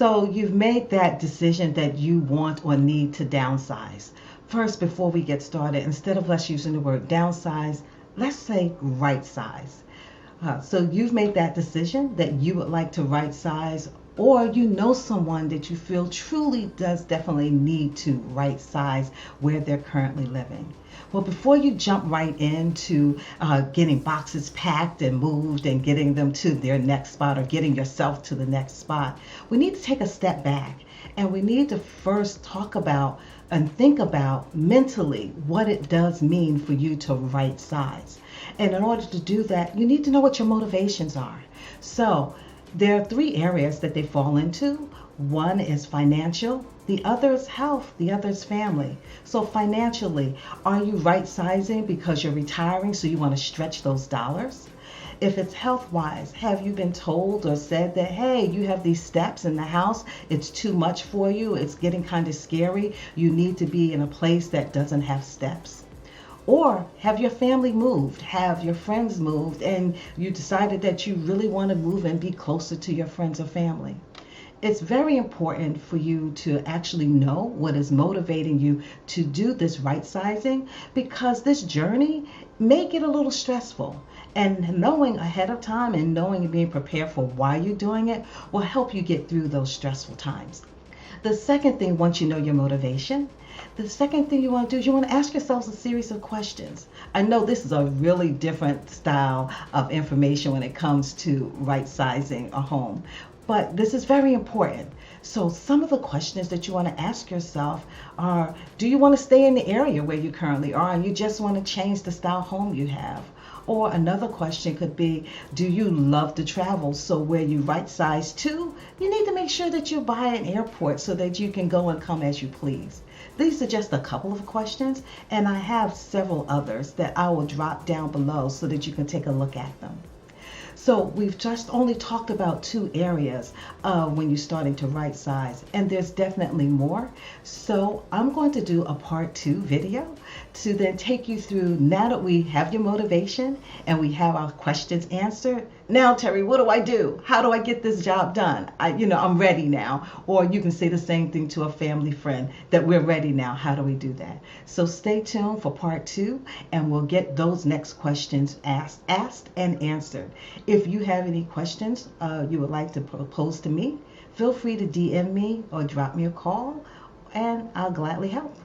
So you've made that decision that you want or need to downsize. First, before we get started, instead of us using the word downsize, let's say right size. So you've made that decision that you would like to right size, or you know someone that you feel truly does definitely need to right size where they're currently living. Well, before you jump right into getting boxes packed and moved and getting them to their next spot or getting yourself to the next spot, we need to take a step back and we need to first talk about and think about mentally what it does mean for you to right size. And in order to do that, you need to know what your motivations are. So there are three areas that they fall into. One is financial, the other is health, the other is family. So financially, are you right sizing because you're retiring so you want to stretch those dollars? If it's health wise, have you been told or said that, hey, you have these steps in the house, it's too much for you, it's getting kind of scary, you need to be in a place that doesn't have steps? Or have your family moved, have your friends moved, and you decided that you really want to move and be closer to your friends or family? It's very important for you to actually know what is motivating you to do this right sizing, because this journey may get a little stressful. And knowing ahead of time and knowing and being prepared for why you're doing it will help you get through those stressful times. The second thing, once you know your motivation, the second thing you want to do is you want to ask yourselves a series of questions. I know this is a really different style of information when it comes to right sizing a home, but this is very important. So some of the questions that you want to ask yourself are, do you want to stay in the area where you currently are and you just want to change the style home you have? Or another question could be, do you love to travel? So where you right size to, you need to make sure that you buy an airport so that you can go and come as you please. These are just a couple of questions, and I have several others that I will drop down below so that you can take a look at them. So we've just only talked about two areas when you're starting to right size, and there's definitely more. So I'm going to do a part 2 video to then take you through, now that we have your motivation and we have our questions answered. Now, Terri, what do I do? How do I get this job done? I'm ready now. Or you can say the same thing to a family friend, that we're ready now. How do we do that? So stay tuned for part 2, and we'll get those next questions asked and answered. If you have any questions you would like to pose to me, feel free to DM me or drop me a call, and I'll gladly help.